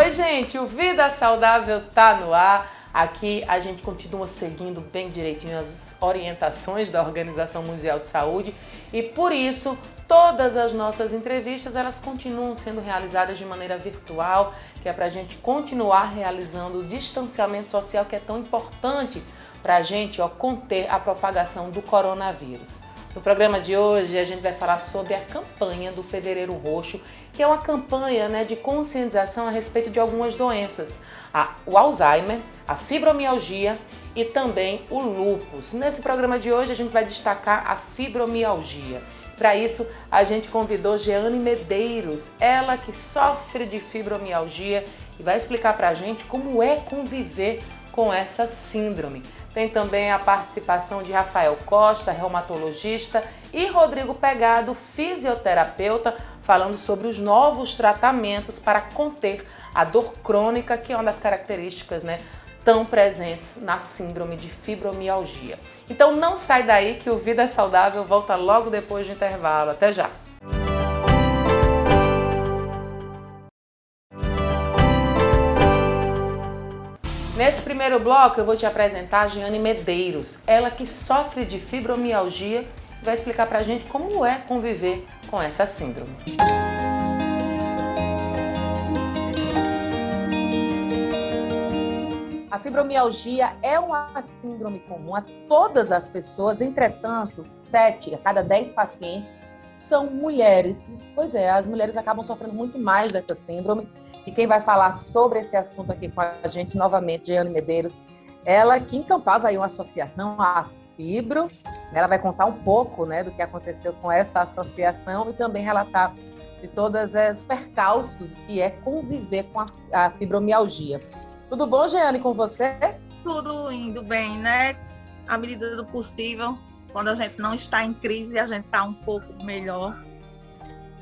Oi, gente, o Vida Saudável tá no ar. Aqui a gente continua seguindo bem direitinho as orientações da Organização Mundial de Saúde e por isso todas as nossas entrevistas elas continuam sendo realizadas de maneira virtual, que é para a gente continuar realizando o distanciamento social que é tão importante para a gente conter a propagação do coronavírus. No programa de hoje a gente vai falar sobre a campanha do Fevereiro Roxo, que é uma campanha de conscientização a respeito de algumas doenças, o Alzheimer, a fibromialgia e também o lúpus. Nesse programa de hoje a gente vai destacar a fibromialgia. Para isso a gente convidou Jeane Medeiros, ela que sofre de fibromialgia e vai explicar para a gente como é conviver com essa síndrome. Tem também a participação de Rafael Costa, reumatologista, e Rodrigo Pegado, fisioterapeuta, falando sobre os novos tratamentos para conter a dor crônica, que é uma das características tão presentes na síndrome de fibromialgia. Então não sai daí que o Vida Saudável volta logo depois do intervalo. Até já! Nesse primeiro bloco eu vou te apresentar a Jeane Medeiros, ela que sofre de fibromialgia e vai explicar pra gente como é conviver com essa síndrome. A fibromialgia é uma síndrome comum a todas as pessoas, entretanto, 7 a cada 10 pacientes são mulheres. Pois é, as mulheres acabam sofrendo muito mais dessa síndrome. E quem vai falar sobre esse assunto aqui com a gente, novamente, Jeane Medeiros, ela que encampava aí uma associação, a Asfibro. Ela vai contar um pouco do que aconteceu com essa associação e também relatar de todos os percalços que é conviver com a fibromialgia. Tudo bom, Jeane, com você? Tudo indo bem, À medida do possível, quando a gente não está em crise, a gente está um pouco melhor.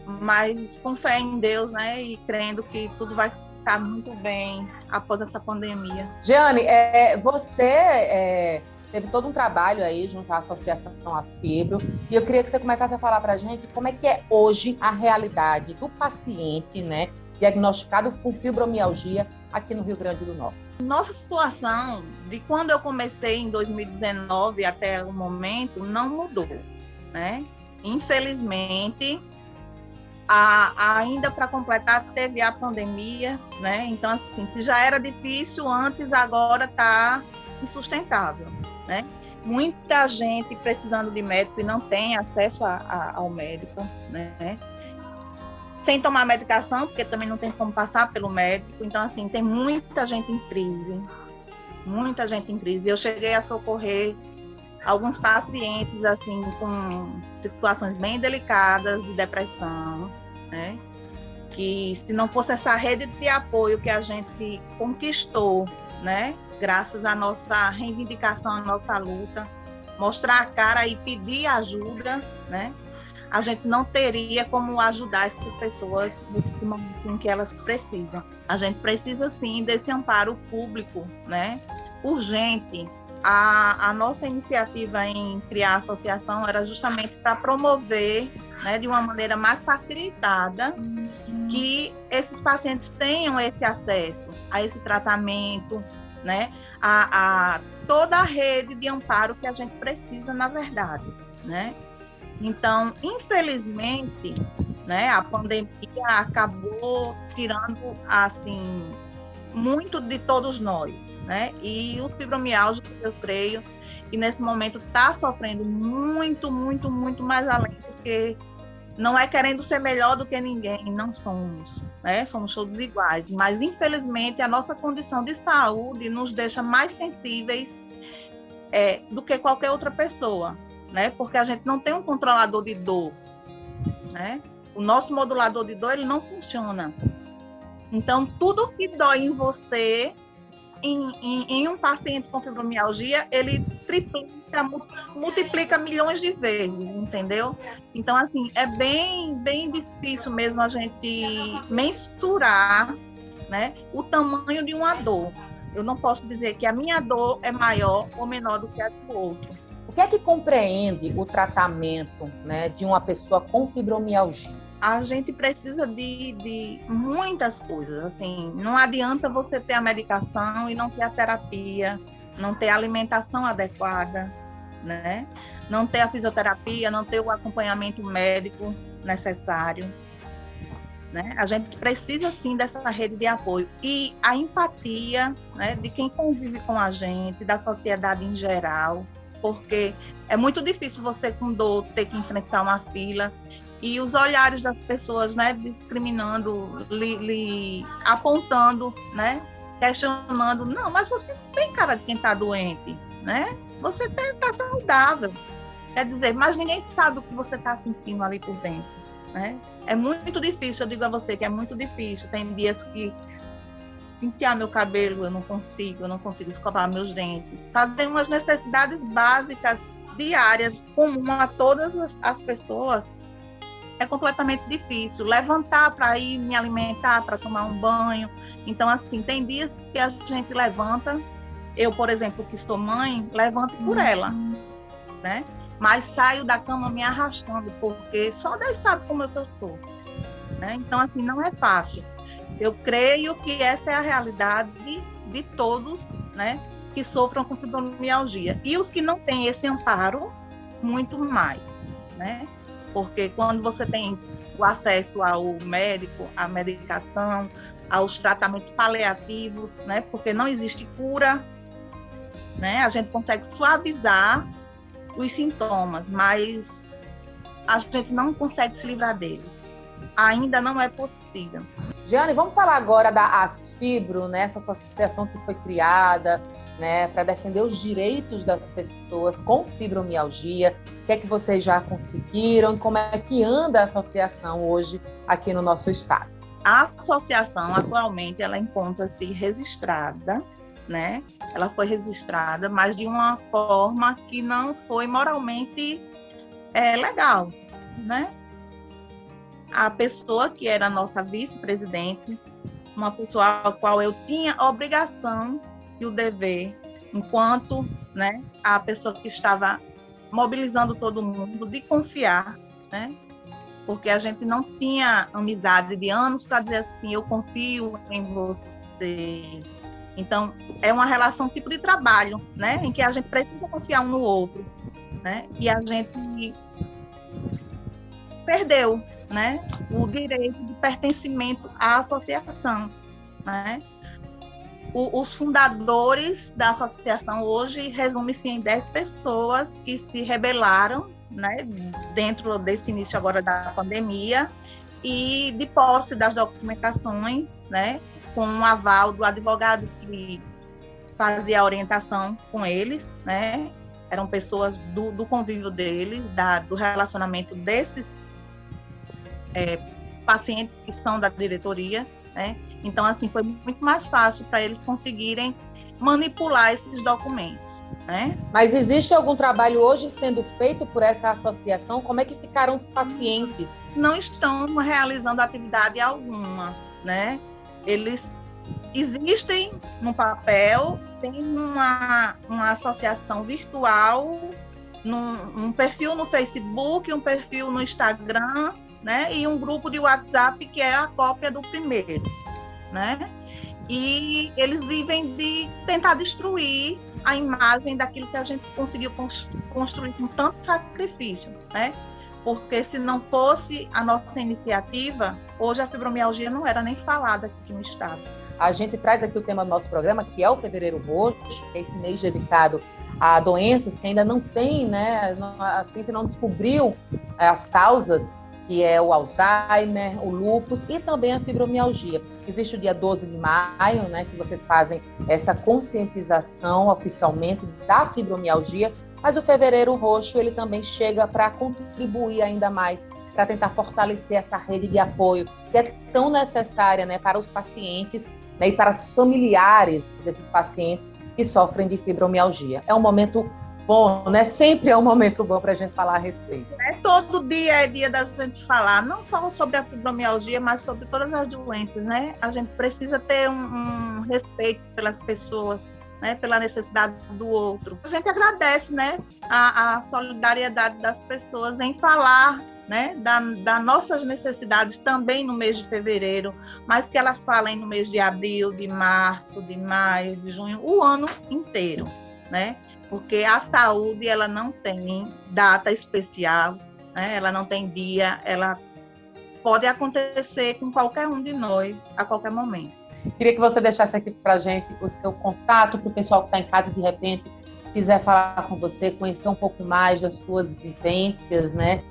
Mas com fé em Deus, E crendo que tudo vai ficar muito bem após essa pandemia. Jeane, você teve todo um trabalho aí junto à Associação Asfibro e eu queria que você começasse a falar para a gente como é que é hoje a realidade do paciente, diagnosticado com fibromialgia aqui no Rio Grande do Norte. Nossa situação, de quando eu comecei em 2019 até o momento, não mudou, Infelizmente, ainda para completar, teve a pandemia, Então, assim, se já era difícil antes, agora está insustentável, Muita gente precisando de médico e não tem acesso ao médico, Sem tomar medicação, porque também não tem como passar pelo médico. Então, assim, tem muita gente em crise. Muita gente em crise. Eu cheguei a socorrer alguns pacientes, assim, com situações bem delicadas de depressão, Que se não fosse essa rede de apoio que a gente conquistou, Graças à nossa reivindicação, à nossa luta, mostrar a cara e pedir ajuda, A gente não teria como ajudar essas pessoas nesse momento em que elas precisam. A gente precisa, sim, desse amparo público, Urgente. A nossa iniciativa em criar a associação era justamente para promover, de uma maneira mais facilitada, que esses pacientes tenham esse acesso a esse tratamento, a toda a rede de amparo que a gente precisa, na verdade, Então, infelizmente, a pandemia acabou tirando, assim, muito de todos nós, E o fibromialgia, eu creio, que nesse momento está sofrendo muito, muito, muito mais além, porque não é querendo ser melhor do que ninguém, não somos, Somos todos iguais, mas infelizmente a nossa condição de saúde nos deixa mais sensíveis do que qualquer outra pessoa, Porque a gente não tem um controlador de dor, O nosso modulador de dor, ele não funciona. Então, tudo que dói em você, em um paciente com fibromialgia, ele triplica, multiplica milhões de vezes, entendeu? Então, assim, é bem, bem difícil mesmo a gente mensurar, o tamanho de uma dor. Eu não posso dizer que a minha dor é maior ou menor do que a do outro. O que é que compreende o tratamento de uma pessoa com fibromialgia? a gente precisa de muitas coisas, assim, não adianta você ter a medicação e não ter a terapia, não ter a alimentação adequada, né? Não ter a fisioterapia, não ter o acompanhamento médico necessário, né? A gente precisa, sim, dessa rede de apoio. E a empatia, né, de quem convive com a gente, da sociedade em geral, porque é muito difícil você, com dor, ter que enfrentar uma fila e os olhares das pessoas, né, discriminando, lhe apontando, né, questionando. Não, mas você não tem cara de quem está doente, né? Você está saudável. Quer dizer, mas ninguém sabe o que você está sentindo ali por dentro, né? É muito difícil, eu digo a você que é muito difícil. Tem dias que pentear meu cabelo eu não consigo escovar meus dentes. Fazer umas necessidades básicas diárias, comum a todas as pessoas, é completamente difícil. Levantar para ir me alimentar, para tomar um banho. Então, assim, tem dias que a gente levanta, eu, por exemplo, que sou mãe, levanto por ela, né? Mas saio da cama me arrastando, porque só Deus sabe como eu estou, né? Então, assim, não é fácil. Eu creio que essa é a realidade de todos, né, que sofram com fibromialgia. E os que não têm esse amparo, muito mais, né? Porque quando você tem o acesso ao médico, à medicação, aos tratamentos paliativos, né? Porque não existe cura, né? A gente consegue suavizar os sintomas, mas a gente não consegue se livrar deles. Ainda não é possível. Jeane, vamos falar agora da Asfibro, né? Essa associação que foi criada, né, para defender os direitos das pessoas com fibromialgia. O que é que vocês já conseguiram? Como é que anda a associação hoje aqui no nosso estado? A associação, atualmente, ela encontra-se registrada, né? Ela foi registrada, mas de uma forma que não foi moralmente legal, né? A pessoa que era a nossa vice-presidente, uma pessoa a qual eu tinha a obrigação e o dever, enquanto, né, a pessoa que estava mobilizando todo mundo, de confiar, né? Porque a gente não tinha amizade de anos para dizer assim, eu confio em você. Então, é uma relação tipo de trabalho, né? Em que a gente precisa confiar um no outro, né? E a gente perdeu, né, o direito de pertencimento à associação, né? Os fundadores da associação hoje resumem-se em 10 pessoas que se rebelaram, né, dentro desse início agora da pandemia, e de posse das documentações, né, com um aval do advogado que fazia a orientação com eles, né? Eram pessoas do convívio deles, do relacionamento desses pacientes que são da diretoria, né? Então, assim, foi muito mais fácil para eles conseguirem manipular esses documentos, né? Mas existe algum trabalho hoje sendo feito por essa associação? Como é que ficaram os pacientes? Não estão realizando atividade alguma, né? Eles existem no papel, tem uma associação virtual, um perfil no Facebook, um perfil no Instagram, né? E um grupo de WhatsApp que é a cópia do primeiro, né? E eles vivem de tentar destruir a imagem daquilo que a gente conseguiu construir com tanto sacrifício, né? Porque se não fosse a nossa iniciativa, hoje a fibromialgia não era nem falada aqui no estado. A gente traz aqui o tema do nosso programa, que é o Fevereiro Roxo, que é esse mês dedicado a doenças que ainda não tem, né? A ciência não descobriu as causas, que é o Alzheimer, o lúpus e também a fibromialgia. Existe o dia 12 de maio, né, que vocês fazem essa conscientização oficialmente da fibromialgia, mas o Fevereiro Roxo ele também chega para contribuir ainda mais, para tentar fortalecer essa rede de apoio que é tão necessária, né, para os pacientes, né, e para os familiares desses pacientes que sofrem de fibromialgia. É um momento bom, né? Sempre é um momento bom para a gente falar a respeito. Todo dia é dia da gente falar, não só sobre a fibromialgia, mas sobre todas as doenças, né? A gente precisa ter um respeito pelas pessoas, né? Pela necessidade do outro. A gente agradece, né? A solidariedade das pessoas em falar né, das nossas necessidades também no mês de fevereiro, mas que elas falem no mês de abril, de março, de maio, de junho, o ano inteiro, né? Porque a saúde, ela não tem data especial, né? Ela não tem dia, ela pode acontecer com qualquer um de nós a qualquer momento. Queria que você deixasse aqui para a gente o seu contato, para o pessoal que está em casa, de repente, quiser falar com você, conhecer um pouco mais das suas vivências, né?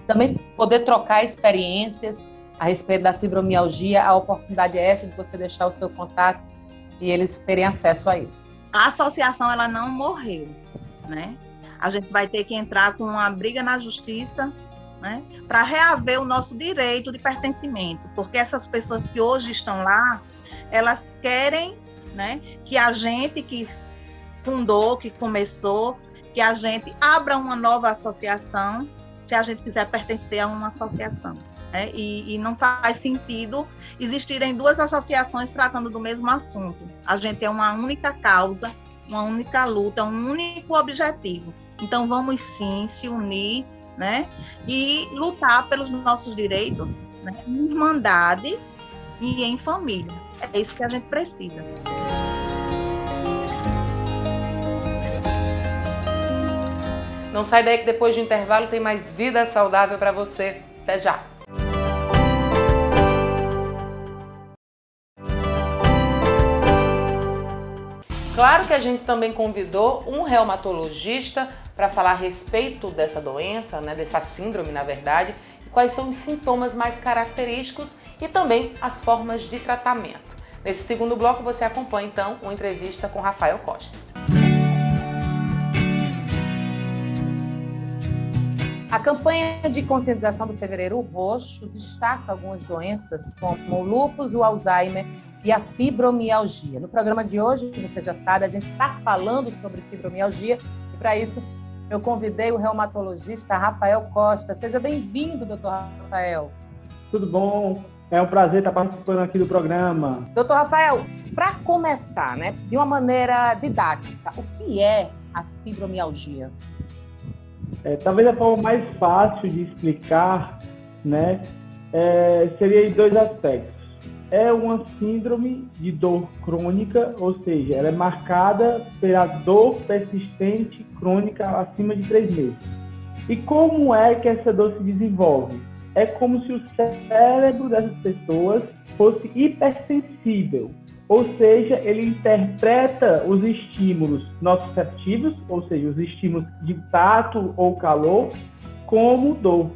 Também poder trocar experiências a respeito da fibromialgia. A oportunidade é essa de você deixar o seu contato e eles terem acesso a isso. A associação, ela não morreu, né? A gente vai ter que entrar com uma briga na justiça, né, para reaver o nosso direito de pertencimento, porque essas pessoas que hoje estão lá, elas querem, né, que a gente que fundou, que começou, que a gente abra uma nova associação, se a gente quiser pertencer a uma associação, né? E não faz sentido existirem duas associações tratando do mesmo assunto. A gente é uma única causa, uma única luta, um único objetivo. Então vamos sim se unir, né, e lutar pelos nossos direitos, né, em irmandade e em família. É isso que a gente precisa. Não sai daí que depois do intervalo tem mais vida saudável para você. Até já! Claro que a gente também convidou um reumatologista para falar a respeito dessa doença, né, dessa síndrome, na verdade, e quais são os sintomas mais característicos e também as formas de tratamento. Nesse segundo bloco você acompanha, então, uma entrevista com Rafael Costa. A campanha de conscientização do Fevereiro Roxo destaca algumas doenças como o lúpus, o Alzheimer e a fibromialgia. No programa de hoje, você já sabe, a gente está falando sobre fibromialgia e para isso eu convidei o reumatologista Rafael Costa. Seja bem-vindo, doutor Rafael. Tudo bom? É um prazer estar participando aqui do programa. Doutor Rafael, para começar, né, de uma maneira didática, o que é a fibromialgia? Talvez a forma mais fácil de explicar, né, seria em dois aspectos. É uma síndrome de dor crônica, ou seja, ela é marcada pela dor persistente crônica acima de 3 meses. E como é que essa dor se desenvolve? É como se o cérebro dessas pessoas fosse hipersensível, ou seja, ele interpreta os estímulos nociceptivos, ou seja, os estímulos de tato ou calor, como dor,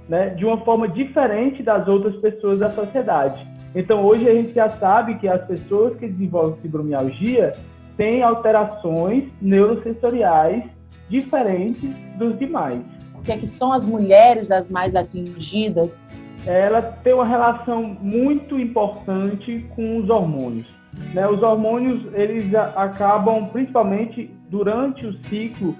né? De uma forma diferente das outras pessoas da sociedade. Então, hoje a gente já sabe que as pessoas que desenvolvem fibromialgia têm alterações neurosensoriais diferentes dos demais. O que é que são as mulheres as mais atingidas? Ela tem uma relação muito importante com os hormônios, né? Os hormônios, eles acabam, principalmente durante o ciclo,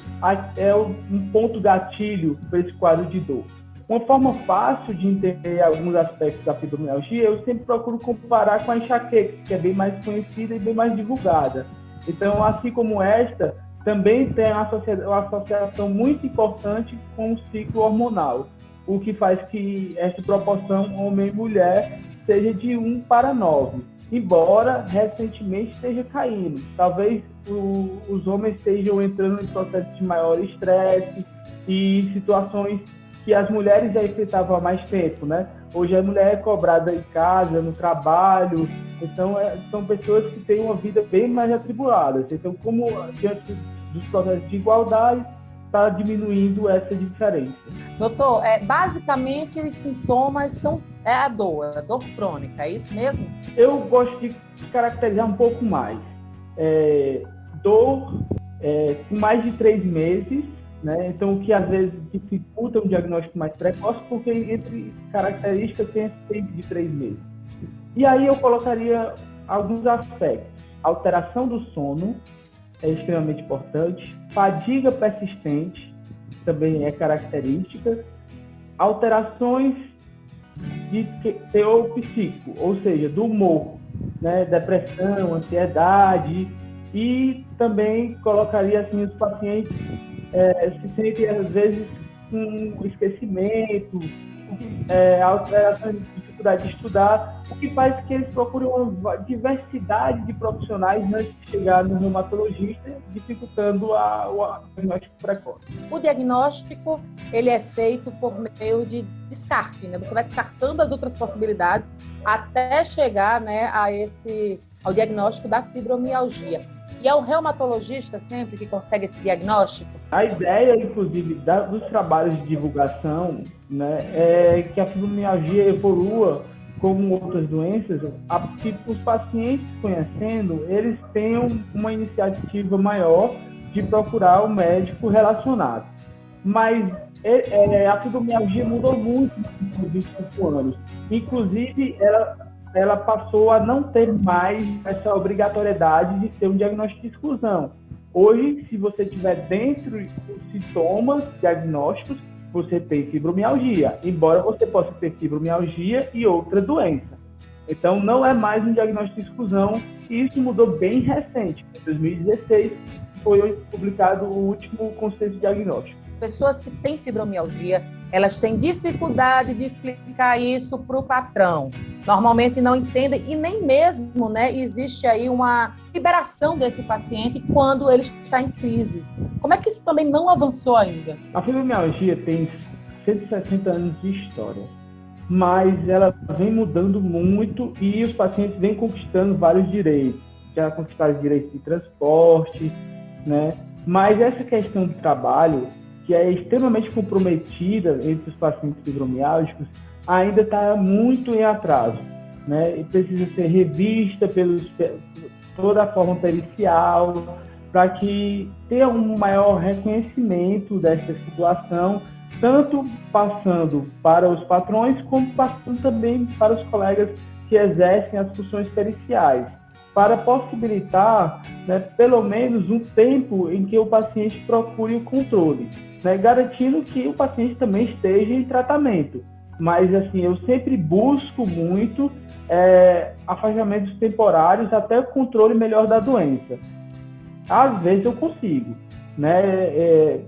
é um ponto gatilho para esse quadro de dor. Uma forma fácil de entender alguns aspectos da fibromialgia, eu sempre procuro comparar com a enxaqueca, que é bem mais conhecida e bem mais divulgada. Então, assim como esta, também tem uma associação muito importante com o ciclo hormonal, o que faz que essa proporção homem e mulher seja de 1:9, embora recentemente esteja caindo. Talvez os homens estejam entrando em processos de maior estresse e situações que as mulheres já enfrentavam há mais tempo, né? Hoje a mulher é cobrada em casa, no trabalho, então são pessoas que têm uma vida bem mais atribulada. Então, como diante dos processos de igualdade, está diminuindo essa diferença. Doutor, basicamente os sintomas são a dor crônica, é isso mesmo? Eu gosto de caracterizar um pouco mais. Dor com mais de 3 meses, né? Então, o que às vezes dificulta um diagnóstico mais precoce, porque entre características tem esse tempo de 3 meses. E aí eu colocaria alguns aspectos. Alteração do sono é extremamente importante. Fadiga persistente também é característica. Alterações de teor psíquico, ou seja, do humor, né? Depressão, ansiedade. E também colocaria assim, os pacientes se sentem às vezes com esquecimento, alterações de dificuldade de estudar, o que faz que eles procurem uma diversidade de profissionais antes de chegar no reumatologista, dificultando o diagnóstico precoce. O diagnóstico, ele é feito por meio de descarte, né? Você vai descartando as outras possibilidades até chegar, né, ao diagnóstico da fibromialgia. E é o reumatologista sempre que consegue esse diagnóstico? A ideia, inclusive, dos trabalhos de divulgação, né, é que a fibromialgia evolua como outras doenças, que os pacientes conhecendo, eles tenham uma iniciativa maior de procurar o médico relacionado. Mas a fibromialgia mudou muito nos últimos 25 anos. Inclusive, ela passou a não ter mais essa obrigatoriedade de ser um diagnóstico de exclusão. Hoje, se você tiver dentro dos sintomas diagnósticos, você tem fibromialgia, embora você possa ter fibromialgia e outra doença. Então, não é mais um diagnóstico de exclusão, e isso mudou bem recente. Em 2016, foi publicado o último conceito de diagnóstico. Pessoas que têm fibromialgia, elas têm dificuldade de explicar isso para o patrão. Normalmente não entendem e nem mesmo, né, existe aí uma liberação desse paciente quando ele está em crise. Como é que isso também não avançou ainda? A fibromialgia tem 160 anos de história, mas ela vem mudando muito e os pacientes vêm conquistando vários direitos. Já conquistaram direitos de transporte, né? Mas essa questão do trabalho, que é extremamente comprometida entre os pacientes fibromialgicos, ainda está muito em atraso, né? E precisa ser revista toda a forma pericial, para que tenha um maior reconhecimento dessa situação, tanto passando para os patrões, como passando também para os colegas que exercem as funções periciais, para possibilitar, né, pelo menos um tempo em que o paciente procure o controle, né, garantindo que o paciente também esteja em tratamento. Mas, assim, eu sempre busco muito afastamentos temporários até o controle melhor da doença. Às vezes eu consigo, né,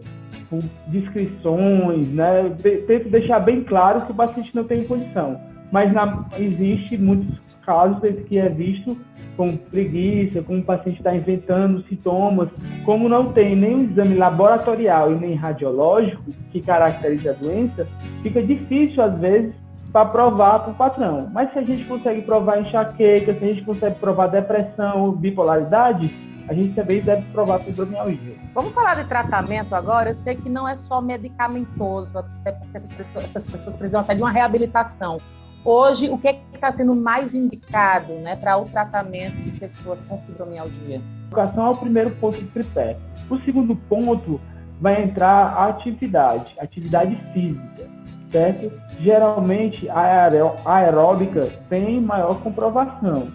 por descrições, né, tento deixar bem claro que o paciente não tem condição. Mas existe muitos casos em que é visto como preguiça, como o paciente está inventando sintomas, como não tem nenhum exame laboratorial e nem radiológico que caracteriza a doença, fica difícil, às vezes, para provar para o patrão. Mas se a gente consegue provar enxaqueca, se a gente consegue provar depressão, bipolaridade, a gente também deve provar fibromialgia. Vamos falar de tratamento agora? Eu sei que não é só medicamentoso, até porque essas pessoas precisam até de uma reabilitação. Hoje, o que está sendo mais indicado, né, para o tratamento de pessoas com fibromialgia? A educação é o primeiro ponto de tripé. O segundo ponto vai entrar a atividade física, certo? Geralmente, a aeróbica tem maior comprovação.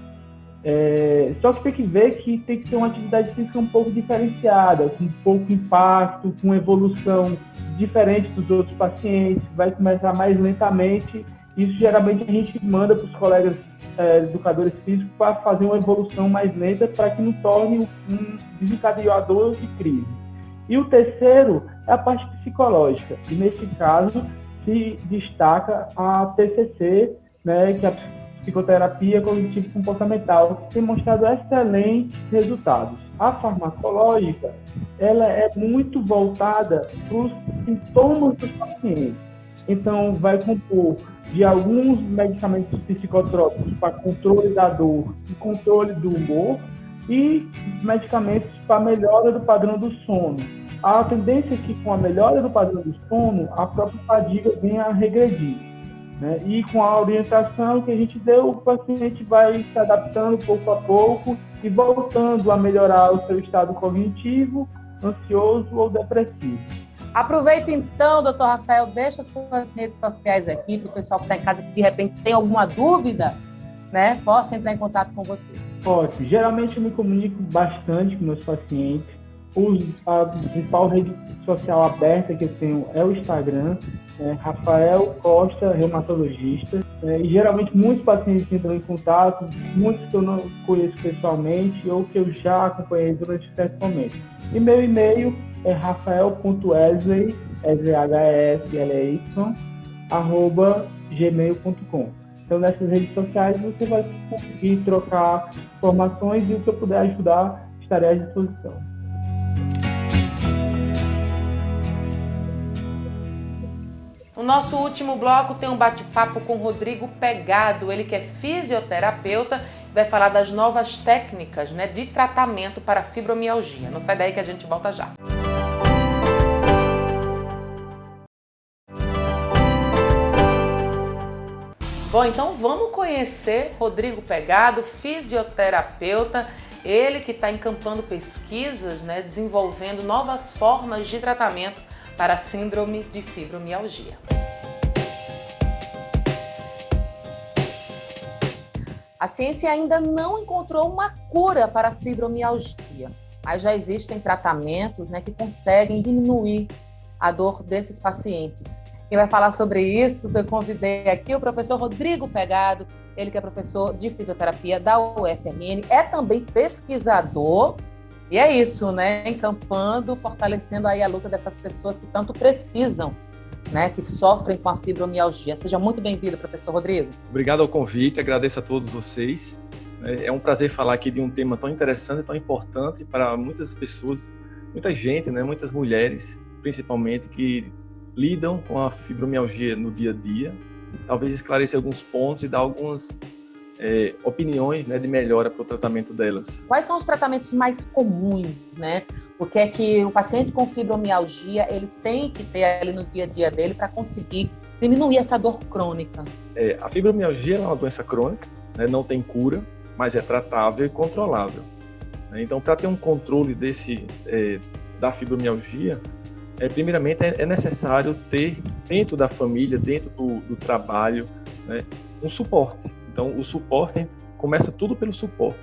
Só que tem que ver que tem que ter uma atividade física um pouco diferenciada, com pouco impacto, com evolução diferente dos outros pacientes, vai começar mais lentamente. Isso geralmente a gente manda para os colegas educadores físicos para fazer uma evolução mais lenta para que não torne um desencadeador de crise. E o terceiro é a parte psicológica, e nesse caso se destaca a TCC, né, que é a psicoterapia cognitivo-comportamental, que tem mostrado excelentes resultados. A farmacológica, ela é muito voltada para os sintomas dos pacientes. Então, vai compor de alguns medicamentos psicotrópicos para controle da dor e controle do humor, e medicamentos para melhora do padrão do sono. A tendência é que, com a melhora do padrão do sono, a própria fadiga venha a regredir, né? E com a orientação que a gente deu, o paciente vai se adaptando pouco a pouco e voltando a melhorar o seu estado cognitivo, ansioso ou depressivo. Aproveita então, doutor Rafael, deixa suas redes sociais aqui para o pessoal que está em casa que de repente tem alguma dúvida, né, possa entrar em contato com você. Ótimo. Geralmente eu me comunico bastante com meus pacientes. A principal rede social aberta que eu tenho é o Instagram, Rafael Costa, reumatologista. E geralmente muitos pacientes entram em contato, muitos que eu não conheço pessoalmente ou que eu já acompanhei durante certo momento. E meu e-mail é rafael.wesley, SHESLEY, @gmail.com. Então, nessas redes sociais, você vai conseguir trocar informações e o que eu puder ajudar, estarei à disposição. No nosso último bloco tem um bate-papo com Rodrigo Pegado, ele que é fisioterapeuta, vai falar das novas técnicas, né, de tratamento para fibromialgia. Não sai daí que a gente volta já. Bom, então vamos conhecer Rodrigo Pegado, fisioterapeuta, ele que está encampando pesquisas, né, desenvolvendo novas formas de tratamento para a síndrome de fibromialgia. A ciência ainda não encontrou uma cura para a fibromialgia, mas já existem tratamentos, né, que conseguem diminuir a dor desses pacientes. Quem vai falar sobre isso, eu convidei aqui o professor Rodrigo Pegado, ele que é professor de fisioterapia da UFRN, é também pesquisador, e é isso, né, encampando, fortalecendo aí a luta dessas pessoas que tanto precisam, né, que sofrem com a fibromialgia. Seja muito bem-vindo, professor Rodrigo. Obrigado ao convite, agradeço a todos vocês. É um prazer falar aqui de um tema tão interessante, tão importante para muitas pessoas, muita gente, né, muitas mulheres, principalmente, que lidam com a fibromialgia no dia a dia. Talvez esclarecer alguns pontos e dar algumas opiniões, né, de melhora para o tratamento delas. Quais são os tratamentos mais comuns, né? O que é que o paciente com fibromialgia ele tem que ter ali no dia a dia dele para conseguir diminuir essa dor crônica? A fibromialgia é uma doença crônica, né, não tem cura, mas é tratável e controlável. Então, para ter um controle da fibromialgia, primeiramente é necessário ter dentro da família, dentro do trabalho, né, um suporte. Então, o suporte começa tudo pelo suporte.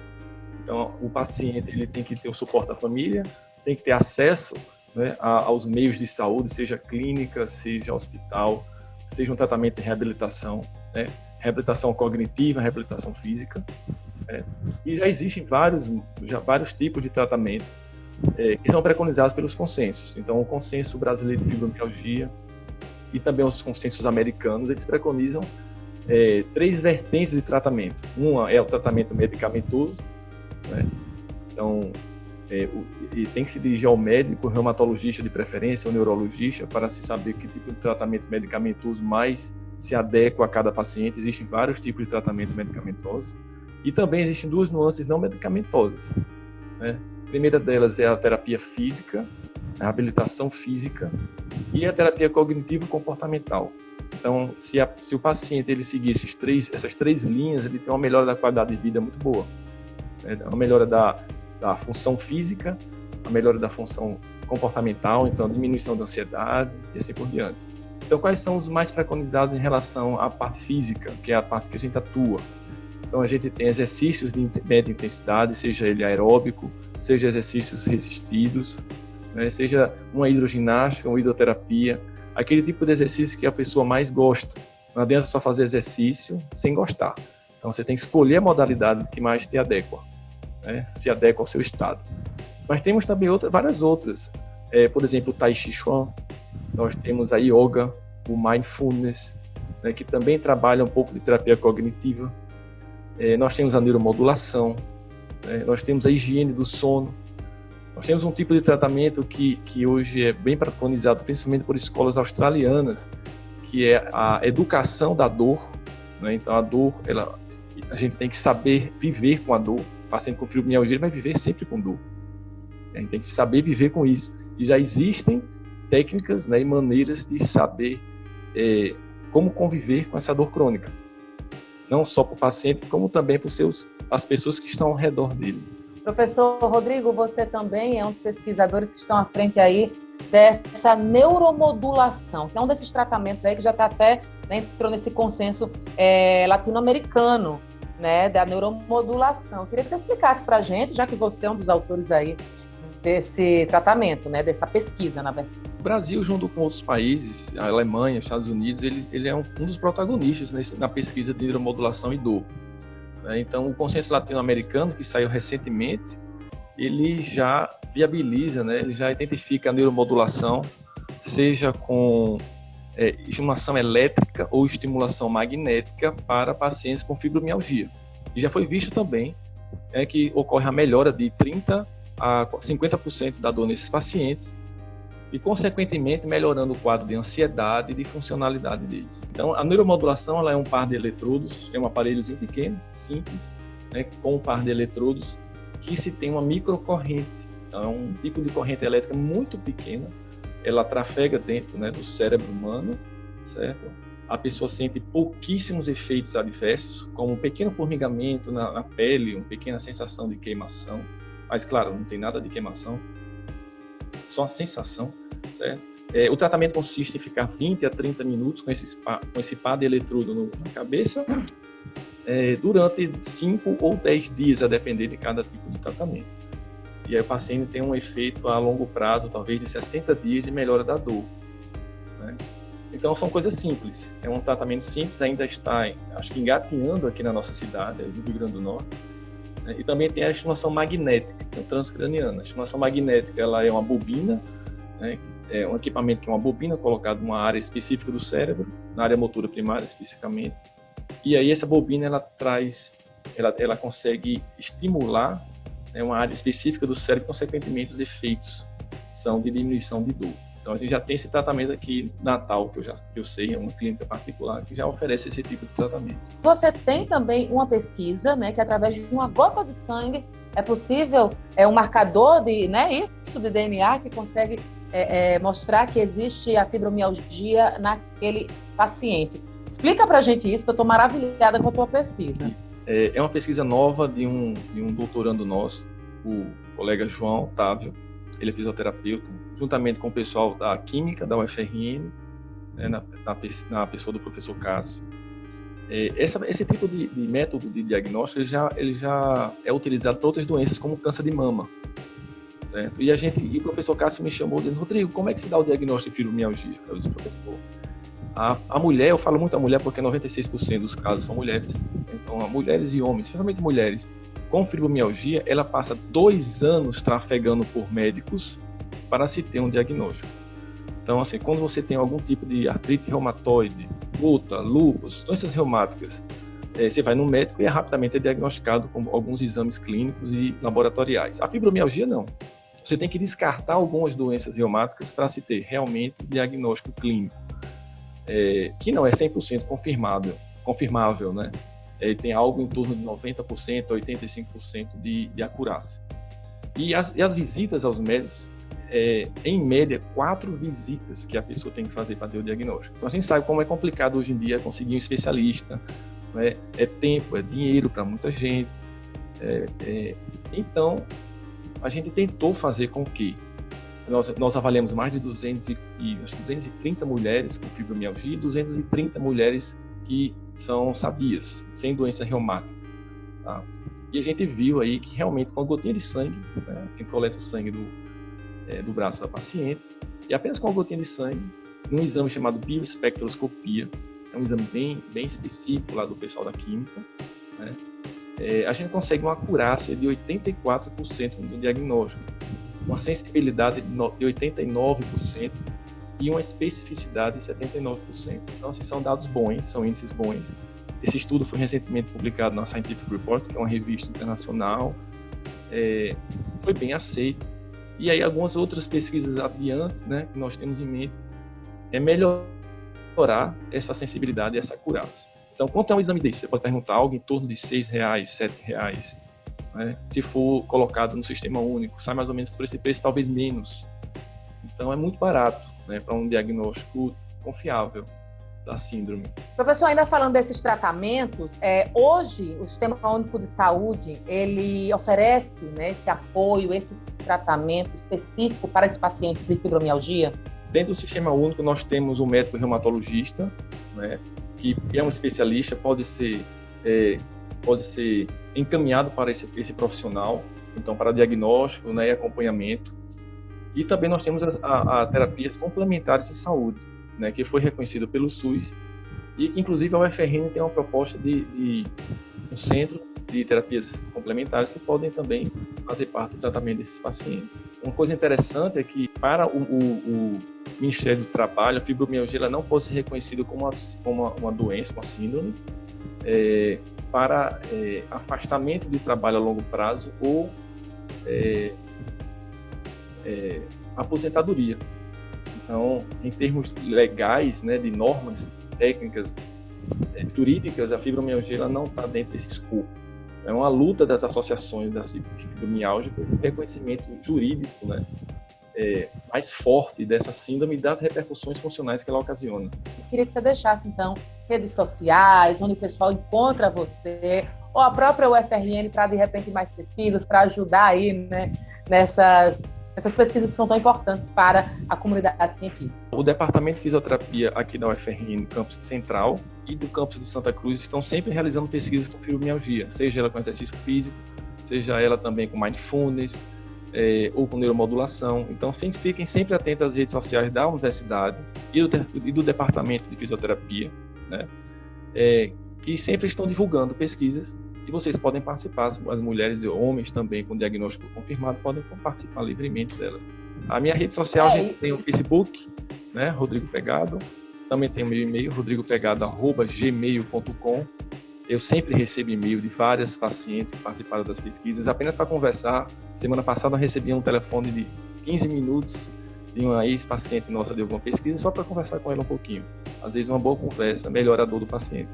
Então, o paciente ele tem que ter o suporte da família, tem que ter acesso, né, aos meios de saúde, seja clínica, seja hospital, seja um tratamento de reabilitação, né, reabilitação cognitiva, reabilitação física, certo? E já existem vários tipos de tratamento que são preconizados pelos consensos. Então, o consenso brasileiro de fibromialgia e também os consensos americanos, eles preconizam 3 vertentes de tratamento. Uma é o tratamento medicamentoso, né? Então, e tem que se dirigir ao médico, reumatologista de preferência, ou neurologista, para se saber que tipo de tratamento medicamentoso mais se adequa a cada paciente. Existem vários tipos de tratamento medicamentoso. E também existem 2 nuances não medicamentosas, né? A primeira delas é a terapia física, a reabilitação física e a terapia cognitivo-comportamental. Então, se o paciente ele seguir essas 3 linhas, ele tem uma melhora da qualidade de vida muito boa. Uma melhora da função física, a melhora da função comportamental, então diminuição da ansiedade e assim por diante. Então, quais são os mais preconizados em relação à parte física, que é a parte que a gente atua? Então, a gente tem exercícios de média intensidade, seja ele aeróbico, seja exercícios resistidos, né, seja uma hidroginástica, uma hidroterapia, aquele tipo de exercício que a pessoa mais gosta. Não adianta só fazer exercício sem gostar. Então, você tem que escolher a modalidade que mais te adequa, né, se adequa ao seu estado. Mas temos também várias outras. Por exemplo, o Tai Chi Chuan, nós temos a Yoga, o Mindfulness, né, que também trabalha um pouco de terapia cognitiva. Nós temos a neuromodulação, né, nós temos a higiene do sono. Nós temos um tipo de tratamento que hoje é bem preconizado, principalmente por escolas australianas, que é a educação da dor, né? Então, a dor, a gente tem que saber viver com a dor. O paciente com fibromialgia vai viver sempre com dor. A gente tem que saber viver com isso. E já existem técnicas, né, e maneiras de saber como conviver com essa dor crônica. Não só para o paciente, como também para as pessoas que estão ao redor dele. Professor Rodrigo, você também é um dos pesquisadores que estão à frente aí dessa neuromodulação, que é um desses tratamentos aí que já está até, né, entrou nesse consenso latino-americano, né, da neuromodulação. Eu queria que você explicasse para a gente, já que você é um dos autores aí desse tratamento, né, dessa pesquisa, na verdade. O Brasil, junto com outros países, a Alemanha, os Estados Unidos, ele é um dos protagonistas na pesquisa de neuromodulação e dor. Então, o consenso latino-americano, que saiu recentemente, ele já viabiliza, né? Ele já identifica a neuromodulação, seja com estimulação elétrica ou estimulação magnética para pacientes com fibromialgia. E já foi visto também que ocorre a melhora de 30% a 50% da dor nesses pacientes e, consequentemente, melhorando o quadro de ansiedade e de funcionalidade deles. Então, a neuromodulação ela é um par de eletrodos, é um aparelhozinho pequeno, simples, né, com um par de eletrodos que se tem uma microcorrente. Então, é um tipo de corrente elétrica muito pequena, ela trafega dentro, né, do cérebro humano, certo? A pessoa sente pouquíssimos efeitos adversos, como um pequeno formigamento na pele, uma pequena sensação de queimação, mas, claro, não tem nada de queimação, só a sensação, certo? O tratamento consiste em ficar 20 a 30 minutos com esse par de eletrodo na cabeça, durante 5 ou 10 dias, a depender de cada tipo de tratamento. E aí o paciente tem um efeito a longo prazo, talvez de 60 dias de melhora da dor, né? Então são coisas simples, é um tratamento simples, ainda está, acho que engateando aqui na nossa cidade, no Rio Grande do Norte, né? E também tem a estimulação magnética, transcraniana. A estimulação magnética ela é uma bobina, né? É um equipamento que é uma bobina colocada numa área específica do cérebro, na área motora primária especificamente, e aí essa bobina ela consegue estimular, né, uma área específica do cérebro, consequentemente os efeitos são de diminuição de dor. Então a gente já tem esse tratamento aqui Natal, que eu sei, é uma clínica particular que já oferece esse tipo de tratamento. Você tem também uma pesquisa, né, que através de uma gota de sangue é possível, um marcador de, né, isso de DNA que consegue mostrar que existe a fibromialgia naquele paciente. Explica pra gente isso, que eu estou maravilhada com a tua pesquisa. É uma pesquisa nova de um doutorando nosso, o colega João Otávio. Ele é fisioterapeuta, juntamente com o pessoal da Química, da UFRN, né, na pessoa do professor Cássio. Esse tipo de método de diagnóstico ele já é utilizado para outras doenças, como câncer de mama. Certo? E o professor Cássio me chamou dizendo: Rodrigo, como é que se dá o diagnóstico de fibromialgia? Eu disse: professor, a mulher, eu falo muito a mulher porque 96% dos casos são mulheres. Então, mulheres e homens, principalmente mulheres, com fibromialgia, ela passa 2 anos trafegando por médicos para se ter um diagnóstico. Então, assim, quando você tem algum tipo de artrite reumatoide, gota, lúpus, doenças reumáticas, você vai no médico e rapidamente é diagnosticado com alguns exames clínicos e laboratoriais. A fibromialgia, não. Você tem que descartar algumas doenças reumáticas para se ter realmente um diagnóstico clínico, que não é 100% confirmável, né? Tem algo em torno de 90%, 85% de acurácia. E as visitas aos médicos, em média, 4 visitas que a pessoa tem que fazer para ter o diagnóstico. Então a gente sabe como é complicado hoje em dia conseguir um especialista, né? É tempo, é dinheiro para muita gente. Então, a gente tentou fazer com que nós avaliamos mais de 230 mulheres com fibromialgia e 230 mulheres que são sabias, sem doença reumática. Tá? E a gente viu aí que realmente com uma gotinha de sangue, né, a gente coleta o sangue do braço da paciente, e apenas com uma gotinha de sangue, num exame chamado bioespectroscopia, é um exame bem específico lá do pessoal da química, né, a gente consegue uma acurácia de 84% no diagnóstico, uma sensibilidade de 89% e uma especificidade de 79%. Então, assim, são dados bons, são índices bons. Esse estudo foi recentemente publicado na Scientific Report, que é uma revista internacional, foi bem aceito. E aí algumas outras pesquisas adiante, né, que nós temos em mente, é melhorar essa sensibilidade e essa acurácia. Então, quanto é um exame desse? Você pode perguntar algo em torno de R$6, R$7, né? Se for colocado no sistema único, sai mais ou menos por esse preço, talvez menos. Então, é muito barato, né, para um diagnóstico confiável da síndrome. Professor, ainda falando desses tratamentos, hoje o Sistema Único de Saúde, ele oferece, né, esse apoio, esse tratamento específico para os pacientes de fibromialgia? Dentro do Sistema Único, nós temos um médico reumatologista, né, que é um especialista, pode ser encaminhado para esse profissional, então para diagnóstico, né, e acompanhamento. E também nós temos a terapias complementares de saúde, né, que foi reconhecido pelo SUS e que, inclusive, a UFRN tem uma proposta de um centro de terapias complementares que podem também fazer parte do tratamento desses pacientes. Uma coisa interessante é que, para o Ministério do Trabalho, a fibromialgia ela não pode ser reconhecida como uma doença, uma síndrome, para afastamento do trabalho a longo prazo ou aposentadoria. Então, em termos legais, né, de normas técnicas jurídicas, a fibromialgia ela não está dentro desse escopo. É uma luta das associações das fibromialgicas e o reconhecimento jurídico, né, mais forte dessa síndrome e das repercussões funcionais que ela ocasiona. Queria que você deixasse, então, redes sociais, onde o pessoal encontra você, ou a própria UFRN para, de repente, mais pesquisas, para ajudar aí, né, nessas pesquisas que são tão importantes para a comunidade científica. O Departamento de Fisioterapia aqui da UFRN, no campus Central e do campus de Santa Cruz, estão sempre realizando pesquisas com fibromialgia, seja ela com exercício físico, seja ela também com mindfulness, ou com neuromodulação. Então, fiquem sempre atentos às redes sociais da universidade e do Departamento de Fisioterapia, né, que sempre estão divulgando pesquisas e vocês podem participar. As mulheres e homens também com diagnóstico confirmado podem participar livremente delas. A minha rede social, a gente tem o Facebook, né, Rodrigo Pegado, também tem o meu e-mail, rodrigopegado@gmail.com. Eu sempre recebo e-mail de várias pacientes que participaram das pesquisas, apenas para conversar. Semana passada eu recebi um telefone de 15 minutos de uma ex-paciente nossa de alguma pesquisa, só para conversar com ela um pouquinho. Às vezes uma boa conversa melhora a dor do paciente.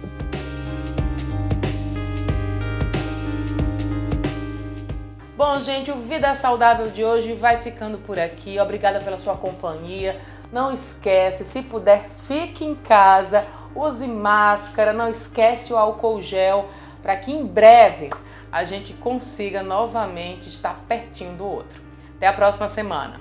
Bom, gente, o Vida Saudável de hoje vai ficando por aqui. Obrigada pela sua companhia. Não esquece, se puder, fique em casa, use máscara, não esquece o álcool gel, para que em breve a gente consiga novamente estar pertinho do outro. Até a próxima semana.